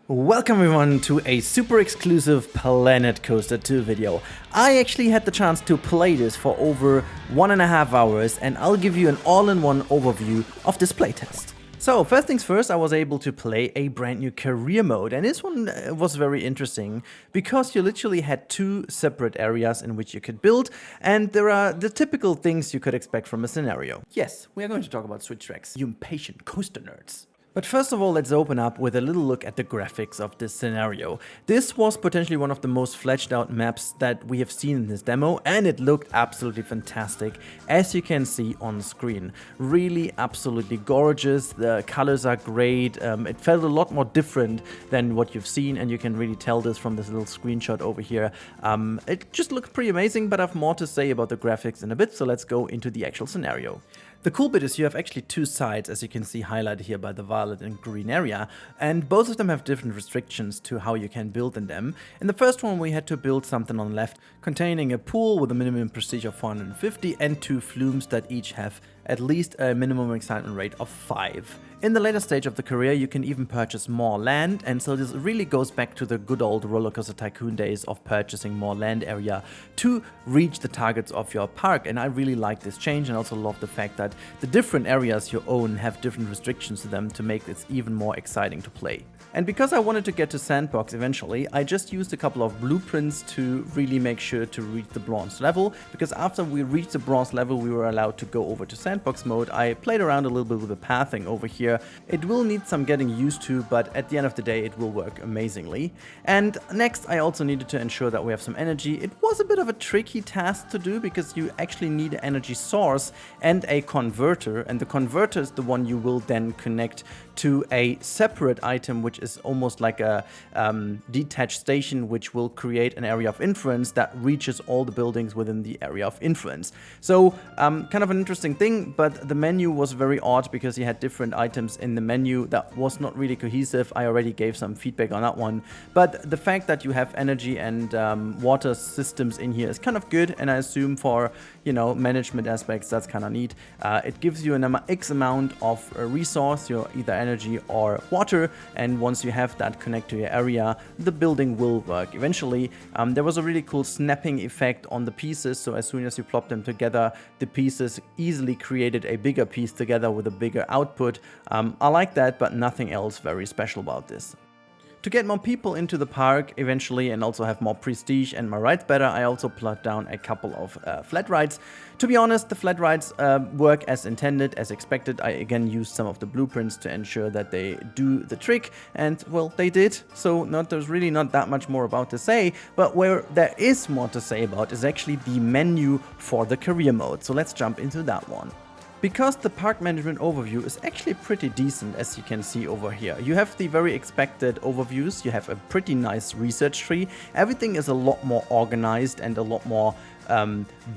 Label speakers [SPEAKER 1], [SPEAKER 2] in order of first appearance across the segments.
[SPEAKER 1] Welcome everyone to a super exclusive Planet Coaster 2 video. I actually had the chance to play this for over 1.5 hours and I'll give you an all-in-one overview of this playtest. So first things first, I was able to play a brand new career mode, and this one was very interesting because you literally had two separate areas in which you could build, and there are the typical things you could expect from a scenario. Yes, we are going to talk about switch tracks, you impatient coaster nerds. But first of all, let's open up with a little look at the graphics of this scenario. This was potentially one of the most fleshed out maps that we have seen in this demo, and it looked absolutely fantastic, as you can see on screen. Really absolutely gorgeous, the colors are great, it felt a lot more different than what you've seen, and you can really tell this from this little screenshot over here. It just looked pretty amazing, but I have more to say about the graphics in a bit, so let's go into the actual scenario. The cool bit is you have actually two sides, as you can see highlighted here by the violet and green area, and both of them have different restrictions to how you can build in them. In the first one we had to build something on the left containing a pool with a minimum prestige of 450 and two flumes that each have at least a minimum excitement rate of 5. In the later stage of the career you can even purchase more land, and so this really goes back to the good old Rollercoaster Tycoon days of purchasing more land area to reach the targets of your park, and I really like this change, and also love the fact that the different areas you own have different restrictions to them to make this even more exciting to play. And because I wanted to get to Sandbox eventually, I just used a couple of blueprints to really make sure to reach the bronze level, because after we reached the bronze level we were allowed to go over to Sandbox mode. I played around a little bit with the pathing over here. It will need some getting used to, but at the end of the day it will work amazingly. And next I also needed to ensure that we have some energy. It was a bit of a tricky task to do because you actually need an energy source and a converter, and the converter is the one you will then connect to a separate item which is almost like a detached station, which will create an area of influence that reaches all the buildings within the area of influence. So kind of an interesting thing, but the menu was very odd because you had different items in the menu that was not really cohesive. I already gave some feedback on that one, but the fact that you have energy and water systems in here is kind of good, and I assume for, you know, management aspects that's kind of neat. It gives you an X amount of resource, your either energy or water, and once you have that connect to your area, the building will work eventually. There was a really cool snapping effect on the pieces, so as soon as you plop them together, the pieces easily created a bigger piece together with a bigger output. I like that, but nothing else very special about this. To get more people into the park eventually and also have more prestige and my rides better, I also plugged down a couple of flat rides. To be honest, the flat rides work as intended, as expected. I again used some of the blueprints to ensure that they do the trick, and well, they did. So there's really not that much more about to say, but where there is more to say about is actually the menu for the career mode. So let's jump into that one. Because the park management overview is actually pretty decent, as you can see over here. You have the very expected overviews, you have a pretty nice research tree, everything is a lot more organized and a lot more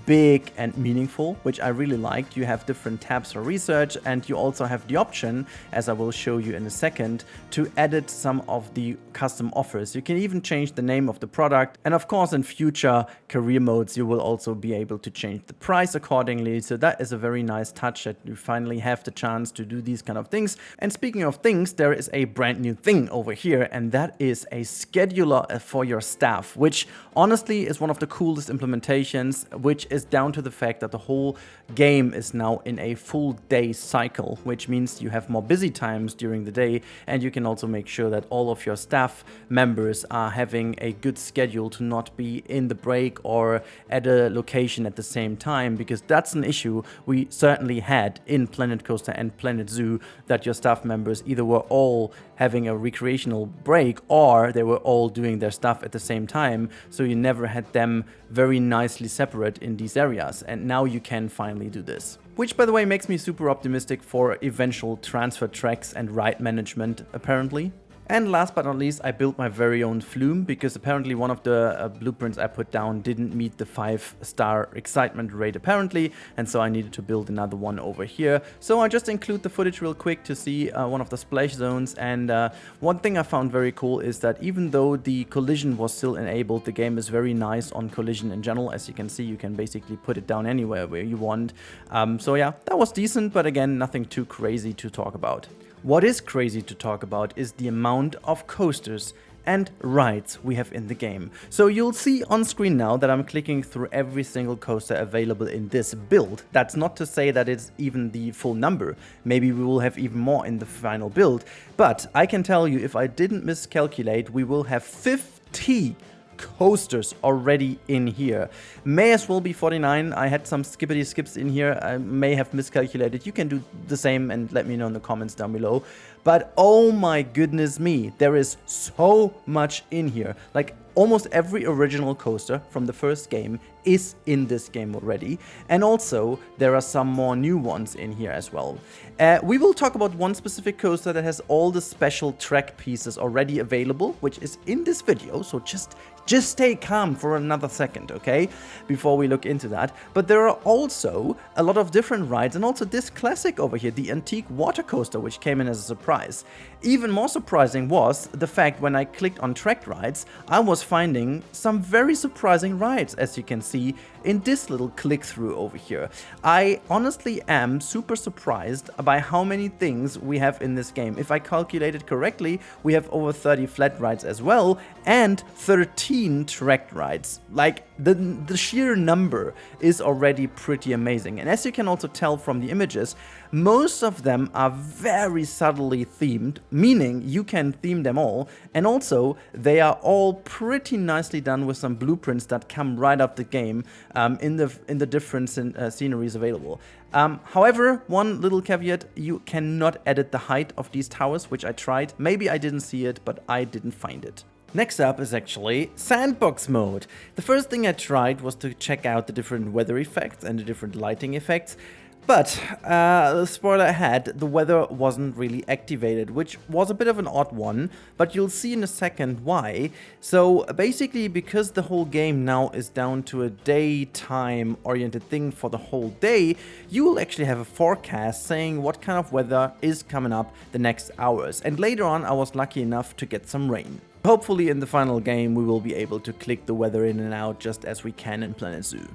[SPEAKER 1] big and meaningful, which I really liked. You have different tabs for research, and you also have the option, as I will show you in a second, to edit some of the custom offers. You can even change the name of the product, and of course in future career modes you will also be able to change the price accordingly. So that is a very nice touch that you finally have the chance to do these kind of things. And speaking of things, there is a brand new thing over here, and that is a scheduler for your staff, which honestly is one of the coolest implementations, which is down to the fact that the whole game is now in a full day cycle, which means you have more busy times during the day, and you can also make sure that all of your staff members are having a good schedule to not be in the break or at a location at the same time, because that's an issue we certainly had in Planet Coaster and Planet Zoo, that your staff members either were all having a recreational break or they were all doing their stuff at the same time, so you never had them very nicely separate in these areas, and now you can finally do this. Which, by the way, makes me super optimistic for eventual transfer tracks and ride management, apparently. And last but not least, I built my very own flume, because apparently one of the blueprints I put down didn't meet the 5-star excitement rate apparently, and so I needed to build another one over here. So I just include the footage real quick to see one of the splash zones, and one thing I found very cool is that even though the collision was still enabled, the game is very nice on collision in general. As you can see, you can basically put it down anywhere where you want. So yeah, that was decent, but again, nothing too crazy to talk about. What is crazy to talk about is the amount of coasters and rides we have in the game. So you'll see on screen now that I'm clicking through every single coaster available in this build. That's not to say that it's even the full number. Maybe we will have even more in the final build. But I can tell you, if I didn't miscalculate, we will have 50 coasters already in here. May as well be 49. I had some skippity skips in here. I may have miscalculated. You can do the same and let me know in the comments down below. But oh my goodness me, there is so much in here. Like almost every original coaster from the first game is in this game already. And also there are some more new ones in here as well. We will talk about one specific coaster that has all the special track pieces already available, which is in this video. So just stay calm for another second, okay, before we look into that. But there are also a lot of different rides, and also this classic over here, the antique water coaster, which came in as a surprise. Even more surprising was the fact when I clicked on track rides, I was finding some very surprising rides, as you can see in this little click-through over here. I honestly am super surprised by how many things we have in this game. If I calculated correctly, we have over 30 flat rides as well, and 13 tracked rides. Like, the sheer number is already pretty amazing. And as you can also tell from the images, most of them are very subtly themed, meaning you can theme them all, and also they are all pretty nicely done with some blueprints that come right up the game in the different sceneries available. However, one little caveat, you cannot edit the height of these towers, which I tried. Maybe I didn't see it, but I didn't find it. Next up is actually Sandbox mode. The first thing I tried was to check out the different weather effects and the different lighting effects. But, the spoiler ahead, the weather wasn't really activated, which was a bit of an odd one, but you'll see in a second why. So basically, because the whole game now is down to a daytime oriented thing for the whole day, you will actually have a forecast saying what kind of weather is coming up the next hours. And later on, I was lucky enough to get some rain. Hopefully in the final game we will be able to click the weather in and out just as we can in Planet Zoo.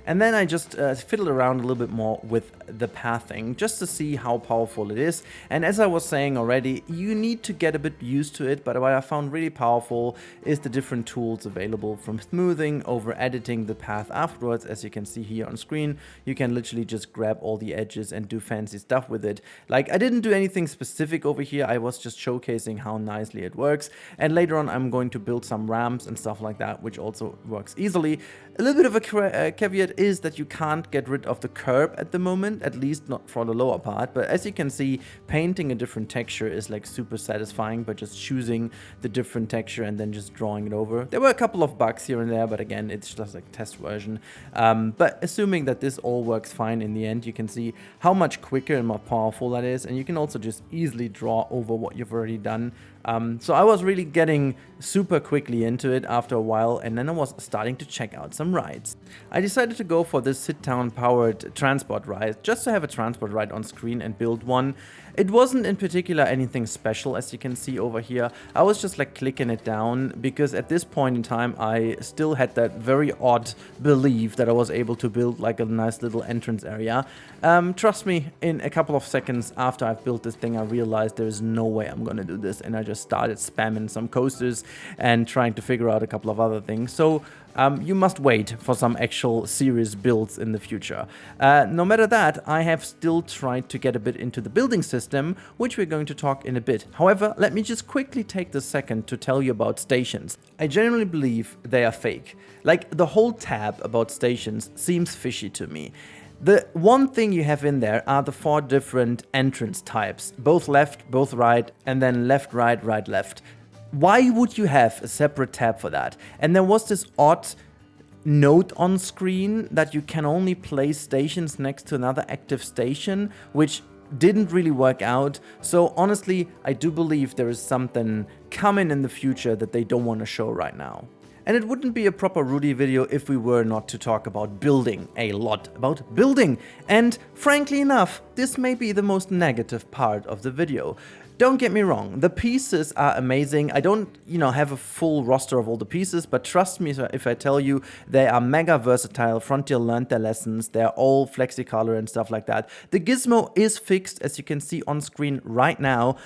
[SPEAKER 1] And then I just fiddled around a little bit more with the pathing just to see how powerful it is. And as I was saying already, you need to get a bit used to it, but what I found really powerful is the different tools available, from smoothing over editing the path afterwards. As you can see here on screen, you can literally just grab all the edges and do fancy stuff with it. Like, I didn't do anything specific over here, I was just showcasing how nicely it works. And later on I'm going to build some ramps and stuff like that, which also works easily. A little bit of a caveat is that you can't get rid of the curb at the moment, at least not for the lower part. But as you can see, painting a different texture is like super satisfying by just choosing the different texture and then just drawing it over. There were a couple of bugs here and there, but again, it's just like test version. But assuming that this all works fine in the end, you can see how much quicker and more powerful that is, and you can also just easily draw over what you've already done. So I was really getting super quickly into it after a while, and then I was starting to check out some rides. I decided to go for this sit-down powered transport ride, just to have a transport ride on screen and build one. It wasn't in particular anything special, as you can see over here. I was just like clicking it down because at this point in time I still had that very odd belief that I was able to build like a nice little entrance area. Trust me, in a couple of seconds after I've built this thing, I realized there is no way I'm gonna do this, and I just started spamming some coasters and trying to figure out a couple of other things. So you must wait for some actual serious builds in the future. No matter that, I have still tried to get a bit into the building system, which we're going to talk in a bit. However, let me just quickly take this second to tell you about stations. I genuinely believe they are fake. Like, the whole tab about stations seems fishy to me. The one thing you have in there are the 4 different entrance types, both left, both right, and then left, right, right, left. Why would you have a separate tab for that? And there was this odd note on screen that you can only place stations next to another active station, which didn't really work out. So honestly, I do believe there is something coming in the future that they don't want to show right now. And it wouldn't be a proper Rudy video if we were not to talk about building, a lot about building. And frankly enough, this may be the most negative part of the video. Don't get me wrong, the pieces are amazing. I don't, have a full roster of all the pieces, but trust me if I tell you they are mega versatile. Frontier learned their lessons. They're all flexicolor and stuff like that. The gizmo is fixed, as you can see on screen right now,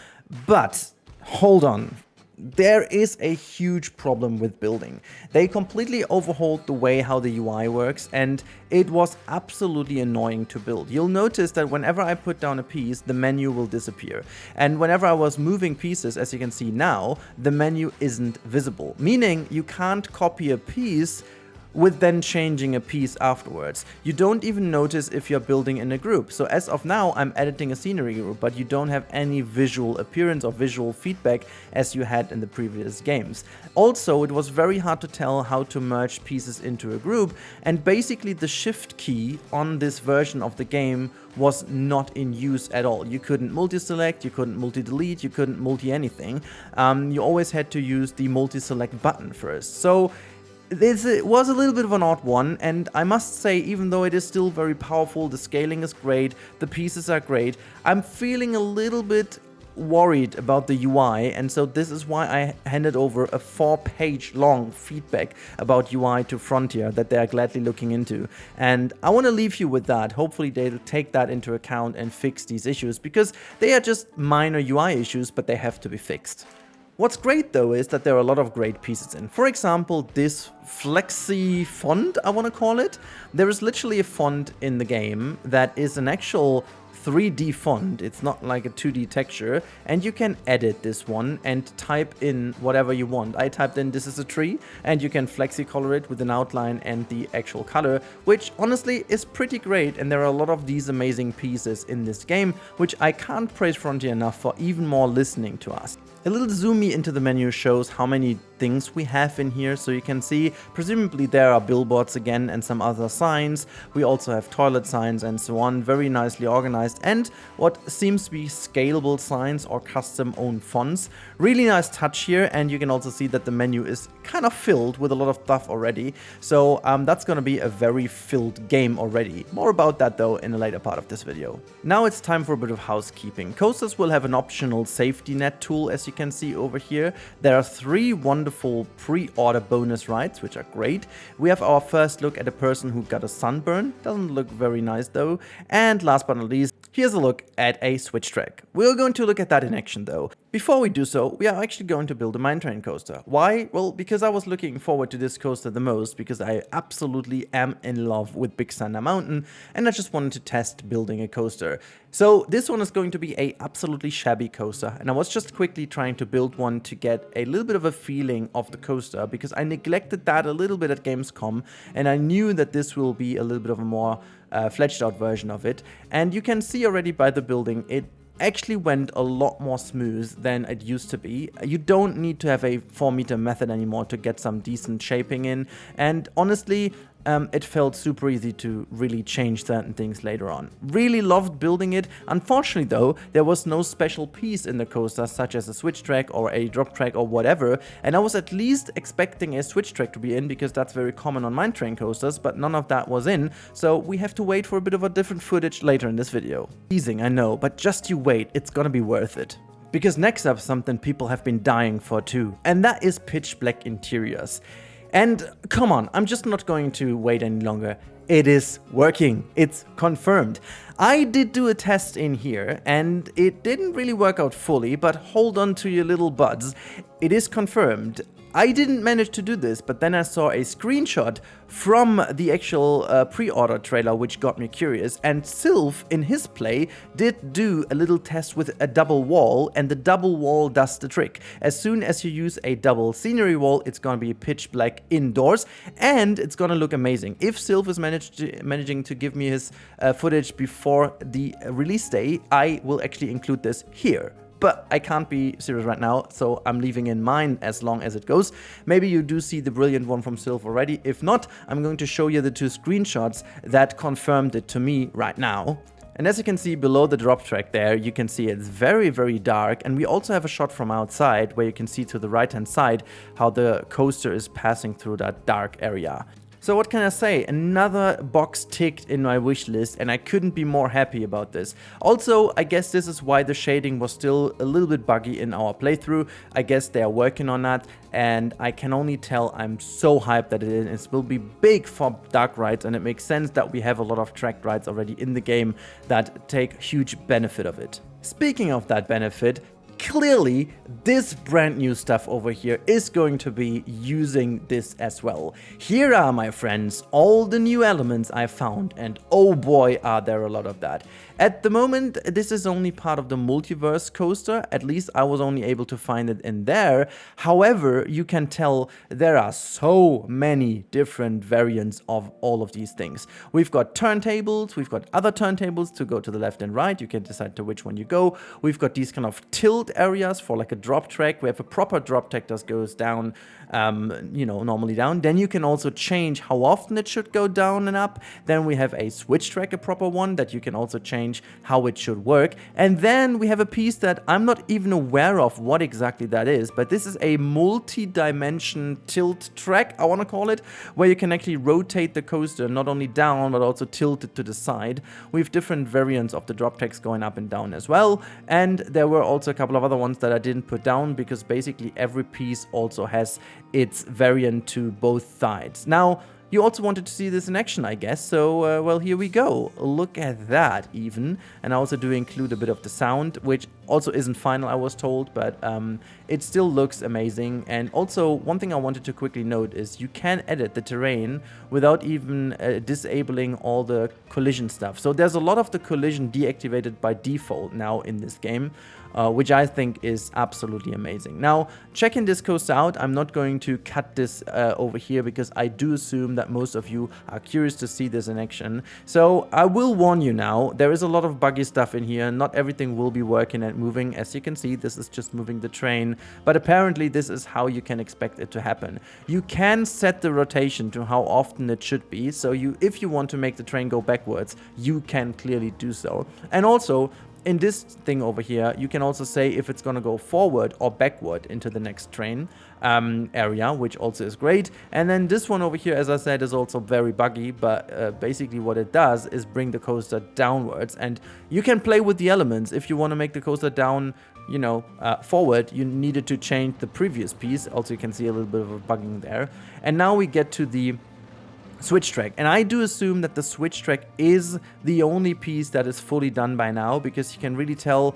[SPEAKER 1] but hold on. There is a huge problem with building. They completely overhauled the way how the UI works, and it was absolutely annoying to build. You'll notice that whenever I put down a piece, the menu will disappear. And whenever I was moving pieces, as you can see now, the menu isn't visible. Meaning you can't copy a piece with then changing a piece afterwards. You don't even notice if you're building in a group. So as of now, I'm editing a scenery group, but you don't have any visual appearance or visual feedback as you had in the previous games. Also, it was very hard to tell how to merge pieces into a group, and basically the shift key on this version of the game was not in use at all. You couldn't multi-select, you couldn't multi-delete, you couldn't multi-anything. You always had to use the multi-select button first. So it was a little bit of an odd one, and I must say, even though it is still very powerful, the scaling is great, the pieces are great, I'm feeling a little bit worried about the UI, and so this is why I handed over a 4-page long feedback about UI to Frontier that they are gladly looking into. And I want to leave you with that. Hopefully they'll take that into account and fix these issues, because they are just minor UI issues, but they have to be fixed. What's great though is that there are a lot of great pieces in. For example, this flexi font, I want to call it. There is literally a font in the game that is an actual 3D font. It's not like a 2D texture, and you can edit this one and type in whatever you want. I typed in "this is a tree," and you can flexi-color it with an outline and the actual color, which honestly is pretty great. And there are a lot of these amazing pieces in this game, which I can't praise Frontier enough for even more listening to us. A little zoomy into the menu shows how many things we have in here, so you can see presumably there are billboards again and some other signs. We also have toilet signs and so on, very nicely organized, and what seems to be scalable signs or custom owned fonts. Really nice touch here, and you can also see that the menu is kind of filled with a lot of stuff already, so that's gonna be a very filled game already. More about that though in a later part of this video. Now it's time for a bit of housekeeping. Coasters will have an optional safety net tool, as you can see over here. There are 3 wonderful pre-order bonus rides, which are great. We have our first look at a person who got a sunburn. Doesn't look very nice though. And last but not least, here's a look at a switch track. We're going to look at that in action though. Before we do so, we are actually going to build a mine train coaster. Why? Well, because I was looking forward to this coaster the most, because I absolutely am in love with Big Thunder Mountain, and I just wanted to test building a coaster. So this one is going to be a absolutely shabby coaster, and I was just quickly trying to build one to get a little bit of a feeling of the coaster, because I neglected that a little bit at Gamescom, and I knew that this will be a little bit of a more fledged out version of it. And you can see already by the building, it actually went a lot more smooth than it used to be. You don't need to have a 4-meter method anymore to get some decent shaping in, and honestly, it felt super easy to really change certain things later on. Really loved building it. Unfortunately though, there was no special piece in the coaster, such as a switch track or a drop track or whatever, and I was at least expecting a switch track to be in, because that's very common on mine train coasters, but none of that was in, so we have to wait for a bit of a different footage later in this video. Teasing, I know, but just you wait, it's gonna be worth it. Because next up, something people have been dying for too, and that is pitch black interiors. And come on, I'm just not going to wait any longer. It is working. It's confirmed. I did do a test in here, and it didn't really work out fully, but hold on to your little buds. It is confirmed. I didn't manage to do this, but then I saw a screenshot from the actual pre-order trailer, which got me curious, and Sylph in his play did do a little test with a double wall, and the double wall does the trick. As soon as you use a double scenery wall, it's gonna be pitch black indoors, and it's gonna look amazing. If Sylph is managing to give me his footage before the release day, I will actually include this here. But I can't be serious right now, so I'm leaving in mine as long as it goes. Maybe you do see the brilliant one from Sylph already. If not, I'm going to show you the 2 screenshots that confirmed it to me right now. And as you can see below the drop track there, you can see it's very, very dark. And we also have a shot from outside where you can see to the right-hand side how the coaster is passing through that dark area. So what can I say? Another box ticked in my wish list, and I couldn't be more happy about this. Also, I guess this is why the shading was still a little bit buggy in our playthrough. I guess they are working on that, and I can only tell I'm so hyped that it will be big for dark rides, and it makes sense that we have a lot of tracked rides already in the game that take huge benefit of it. Speaking of that benefit, clearly, this brand new stuff over here is going to be using this as well. Here are, my friends, all the new elements I found, and oh boy, are there a lot of that. At the moment, this is only part of the multiverse coaster. At least I was only able to find it in there. However, you can tell there are so many different variants of all of these things. We've got turntables, we've got other turntables to go to the left and right. You can decide to which one you go. We've got these kind of tilt areas for like a drop track. We have a proper drop track that goes down, normally down. Then you can also change how often it should go down and up. Then we have a switch track, a proper one that you can also change how it should work. And then we have a piece that I'm not even aware of what exactly that is, but this is a multi-dimension tilt track, I want to call it, where you can actually rotate the coaster not only down but also tilt it to the side. We have different variants of the drop tracks going up and down as well, and there were also a couple of other ones that I didn't put down because basically every piece also has its variant to both sides. Now, you also wanted to see this in action, I guess, so, well, here we go. Look at that, even. And I also do include a bit of the sound, which also isn't final, I was told, but it still looks amazing. And also, one thing I wanted to quickly note is you can edit the terrain without even disabling all the collision stuff. So there's a lot of the collision deactivated by default now in this game, which I think is absolutely amazing. Now, checking this coaster out, I'm not going to cut this over here because I do assume that most of you are curious to see this in action. So I will warn you now, there is a lot of buggy stuff in here. Not everything will be working and moving. As you can see, this is just moving the train, but apparently this is how you can expect it to happen. You can set the rotation to how often it should be, so if you want to make the train go backwards, you can clearly do so. And also, in this thing over here, you can also say if it's going to go forward or backward into the next train area, which also is great. And then this one over here, as I said, is also very buggy, but basically what it does is bring the coaster downwards, and you can play with the elements. If you want to make the coaster down, forward, you needed to change the previous piece. Also, you can see a little bit of a bugging there. And now we get to the switch track, and I do assume that the switch track is the only piece that is fully done by now, because you can really tell,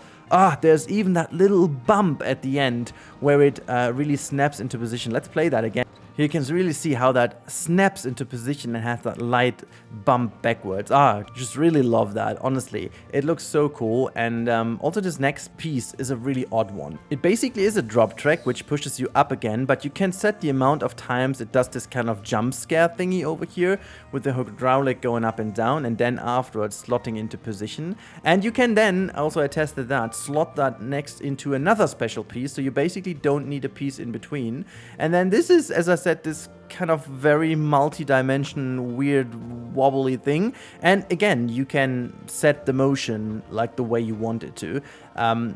[SPEAKER 1] there's even that little bump at the end where it really snaps into position. Let's play that again. Here you can really see how that snaps into position and has that light bump backwards. Just really love that, honestly. It looks so cool, and also this next piece is a really odd one. It basically is a drop track which pushes you up again, but you can set the amount of times it does this kind of jump scare thingy over here with the hydraulic going up and down, and then afterwards slotting into position. And you can then, also I tested that, slot that next into another special piece, so you basically don't need a piece in between. And then this is, as I said, this kind of very multi-dimension, weird, wobbly thing. And again, you can set the motion like the way you want it to,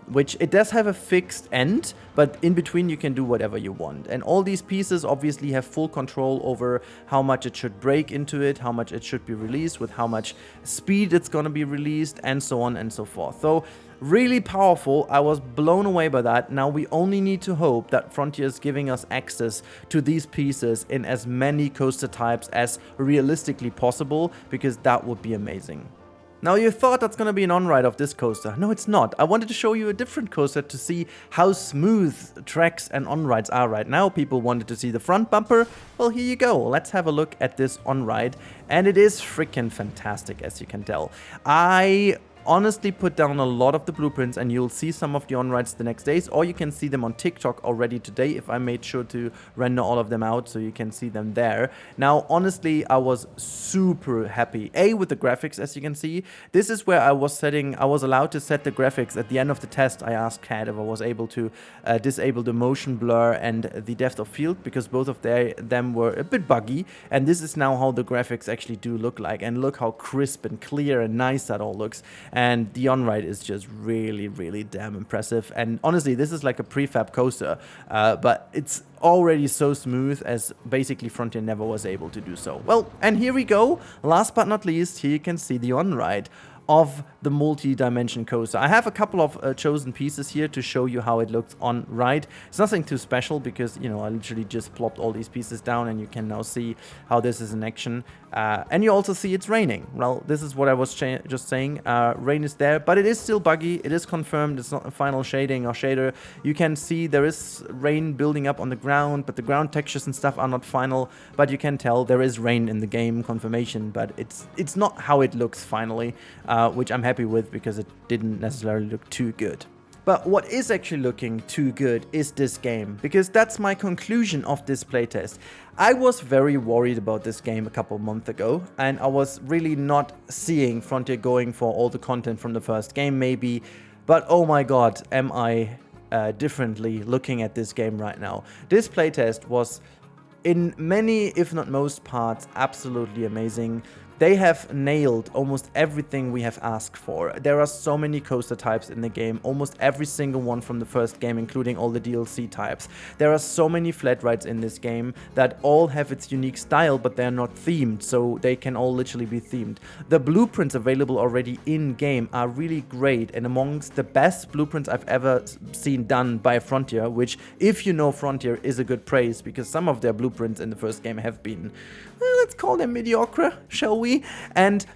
[SPEAKER 1] which it does have a fixed end, but in between you can do whatever you want. And all these pieces obviously have full control over how much it should break into it, how much it should be released, with how much speed it's going to be released, and so on and so forth. So really powerful. I was blown away by that. Now we only need to hope that Frontier is giving us access to these pieces in as many coaster types as realistically possible, because that would be amazing. Now you thought that's gonna be an on-ride of this coaster. No, it's not. I wanted to show you a different coaster to see how smooth tracks and on-rides are right now. People wanted to see the front bumper. Well, here you go. Let's have a look at this on-ride. And it is freaking fantastic, as you can tell. I honestly put down a lot of the blueprints, and you'll see some of the on-rides the next days, or you can see them on TikTok already today if I made sure to render all of them out so you can see them there. Now, honestly, I was super happy. With the graphics, as you can see. This is where I was allowed to set the graphics. At the end of the test, I asked Kat if I was able to disable the motion blur and the depth of field, because both of them were a bit buggy, and this is now how the graphics actually do look like. And look how crisp and clear and nice that all looks. and the on-ride is just really, really damn impressive. And honestly, this is like a prefab coaster, but it's already so smooth as basically Frontier never was able to do so. Well, and here we go. Last but not least, here you can see the on-ride of the multi-dimension coaster. I have a couple of chosen pieces here to show you how it looks on ride. It's nothing too special because, you know, I literally just plopped all these pieces down and you can now see how this is in action. And you also see it's raining. Well, this is what I was just saying. Rain is there, but it is still buggy. It is confirmed. It's not a final shading or shader. You can see there is rain building up on the ground, but the ground textures and stuff are not final. But you can tell there is rain in the game, confirmation, but it's not how it looks finally, which I'm happy with because it didn't necessarily look too good. But what is actually looking too good is this game, because that's my conclusion of this playtest. I was very worried about this game a couple months ago, and I was really not seeing Frontier going for all the content from the first game maybe, but oh my god, am I differently looking at this game right now. This playtest was in many, if not most parts, absolutely amazing. They have nailed almost everything we have asked for. There are so many coaster types in the game, almost every single one from the first game, including all the DLC types. There are so many flat rides in this game that all have its unique style, but they're not themed, so they can all literally be themed. The blueprints available already in-game are really great, and amongst the best blueprints I've ever seen done by Frontier, which, if you know Frontier, is a good praise, because some of their blueprints in the first game have been, well, let's call them mediocre, shall we? And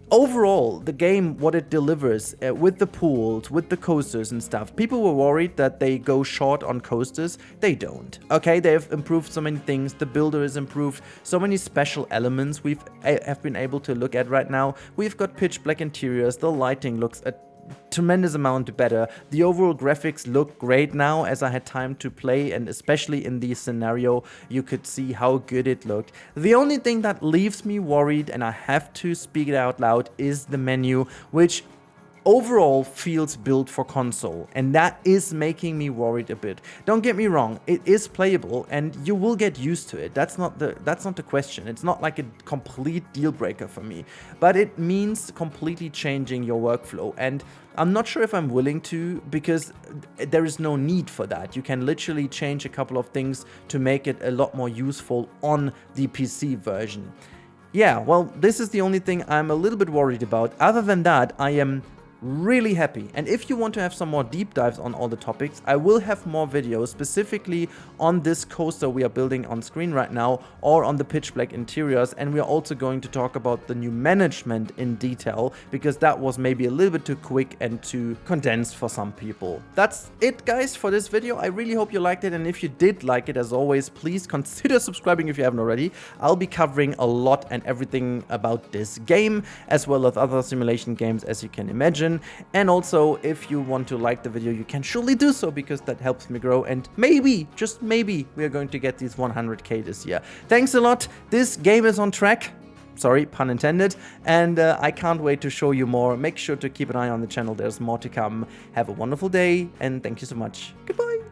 [SPEAKER 1] overall, the game, what it delivers with the pools, with the coasters and stuff, people were worried that they go short on coasters. They don't. Okay, they've improved so many things. The builder is improved. So many special elements we've have been able to look at right now. We've got pitch black interiors. The lighting looks a tremendous amount better. The overall graphics look great now as I had time to play, and especially in this scenario you could see how good it looked. The only thing that leaves me worried, and I have to speak it out loud, is the menu, which overall feels built for console, and that is making me worried a bit. Don't get me wrong, it is playable and you will get used to it. That's not the question. It's not like a complete deal breaker for me, but it means completely changing your workflow, and I'm not sure if I'm willing to, because there is no need for that. You can literally change a couple of things to make it a lot more useful on the PC version. Yeah, well, this is the only thing I'm a little bit worried about. Other than that, I am really happy. And if you want to have some more deep dives on all the topics, I will have more videos specifically on this coaster we are building on screen right now, or on the pitch black interiors, and we are also going to talk about the new management in detail, because that was maybe a little bit too quick and too condensed for some people. That's it, guys, for this video. I really hope you liked it, and if you did like it, as always, please consider subscribing if you haven't already. I'll be covering a lot and everything about this game, as well as other simulation games, as you can imagine. And also, if you want to like the video, you can surely do so, because that helps me grow, and maybe, just maybe, we are going to get these 100k this year. Thanks a lot. This game is on track. Sorry, pun intended. And I can't wait to show you more. Make sure to keep an eye on the channel. There's more to come. Have a wonderful day, and thank you so much. Goodbye.